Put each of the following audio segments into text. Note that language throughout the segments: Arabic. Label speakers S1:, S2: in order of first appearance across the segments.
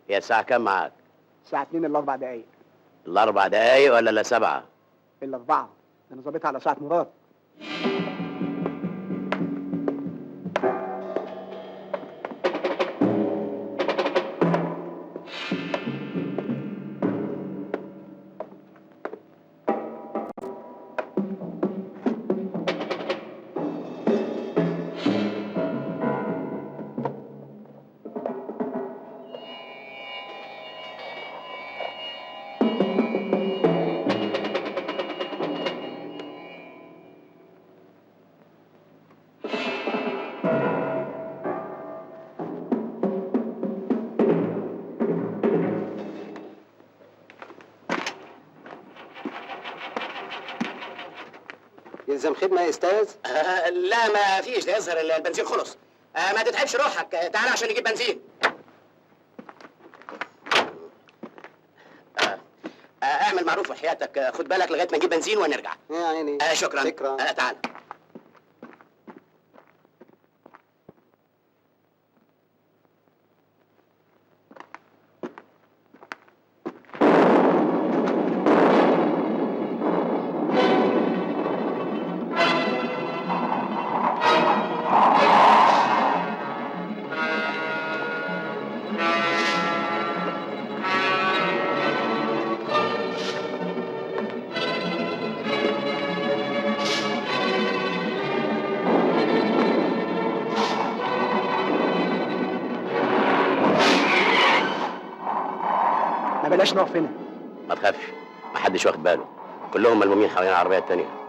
S1: هي الساعة كام معاك؟
S2: الساعة 2 إلا 4 دقايق.
S1: الأربع دقايق ولا السبعة؟
S2: إلا 4. أنا ظابطها على ساعة مراد.
S3: يلزم خدمة يا أستاذ؟
S1: لا ما فيش، ده يظهر البنزين خلص. ما تتعبش روحك، تعال عشان نجيب بنزين. اعمل معروف وحياتك، خد بالك لغايه ما نجيب بنزين ونرجع.
S3: يا عيني.
S1: شكرا. تعال.
S2: ما بلاش نقف هنا.
S1: ما تخافش، ما حدش واخد باله، كلهم ملمومين حوالين العربيه التانيه.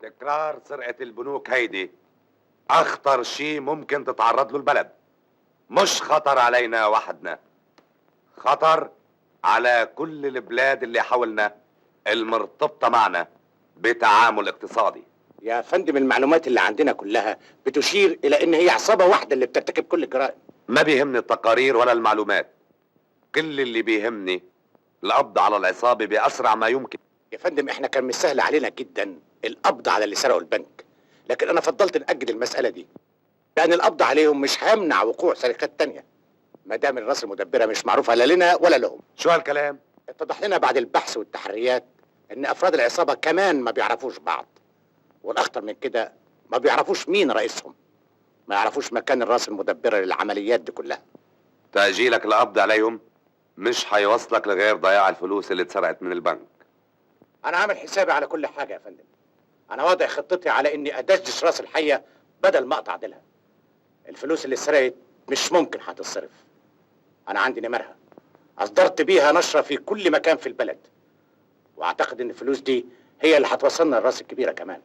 S4: تكرار سرقة البنوك هيدي أخطر شيء ممكن تتعرض له البلد. مش خطر علينا وحدنا، خطر على كل البلاد اللي حولنا المرتبطة معنا بتعامل اقتصادي.
S1: يا فندم المعلومات اللي عندنا كلها بتشير إلى إن هي عصابة واحدة اللي بترتكب كل الجرائم.
S4: ما بيهمني التقارير ولا المعلومات، كل اللي بيهمني القبض على العصابة بأسرع ما يمكن.
S1: يا فندم احنا كان من سهل علينا جدا القبض على اللي سرقوا البنك، لكن انا فضلت نأجل المسألة دي لأن القبض عليهم مش هيمنع وقوع سرقات تانية ما دام الراس المدبرة مش معروفة لا لنا ولا لهم.
S4: شو هالكلام؟
S1: اتضح لنا بعد البحث والتحريات ان افراد العصابة كمان ما بيعرفوش بعض، والاخطر من كده ما بيعرفوش مين رئيسهم، ما يعرفوش مكان الراس المدبرة للعمليات دي كلها.
S4: تأجيلك القبض عليهم مش هيوصلك لغير ضياع الفلوس اللي اتسرقت من البنك.
S1: انا عامل حسابي على كل حاجة يا فندم، انا واضع خطتي على اني ادشدش راس الحية بدل ما اقطع ديلها. الفلوس اللي اتسرقت مش ممكن هتتصرف، انا عندي نمرها اصدرت بيها نشرة في كل مكان في البلد، واعتقد ان الفلوس دي هي اللي هتوصلنا للراس الكبيرة كمان.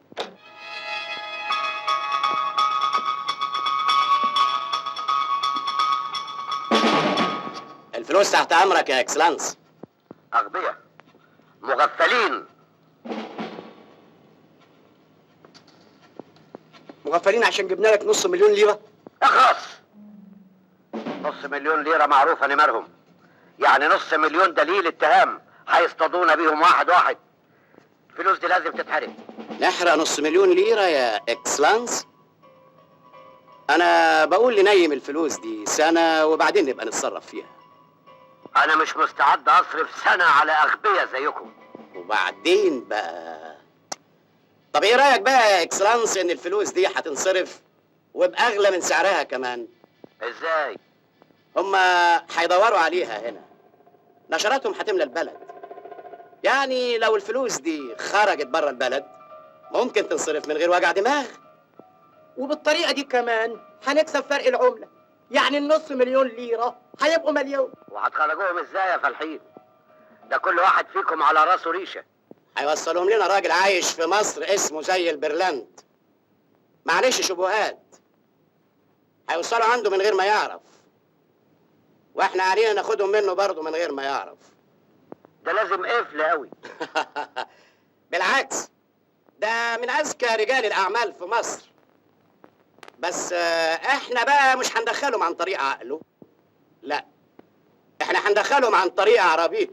S1: الفلوس تحت امرك يا اكسلانس.
S3: أغبياء مغفلين.
S2: مغفلين عشان جبنا لك نص مليون ليرة.
S3: اخلص. نص مليون ليرة معروفة نمرهم، يعني نص مليون دليل اتهام هيصطادونا بيهم واحد واحد. الفلوس دي لازم تتحرق.
S1: نحرق نص مليون ليرة يا اكسلانس؟ انا بقول ننيم الفلوس دي سنة وبعدين نبقى نتصرف فيها.
S3: انا مش مستعد اصرف سنة على اغبياء زيكم.
S1: وبعدين بقى، طب ايه رأيك بقى يا اكسلانس ان الفلوس دي هتنصرف وبأغلى من سعرها كمان؟
S3: ازاي؟
S1: هما هيدوروا عليها هنا، نشراتهم هتملى البلد. يعني لو الفلوس دي خرجت بره البلد ممكن تنصرف من غير وجع دماغ،
S2: وبالطريقة دي كمان هنكسب فرق العملة، يعني النص مليون ليرة هيبقوا مليون.
S3: وهتخرجوهم ازاي يا فالحين؟ ده كل واحد فيكم على راسه ريشة.
S1: هيوصلهم لنا راجل عايش في مصر اسمه زي البرلند، معلش شبهات، هيوصلوا عنده من غير ما يعرف، واحنا علينا ناخدهم منه برضه من غير ما يعرف.
S3: ده لازم قفل قوي.
S1: بالعكس، ده
S5: ده من اذكى رجال الاعمال في مصر. بس احنا بقى مش هندخلهم عن طريق عقله، لا، احنا هندخلهم عن طريق عربيته.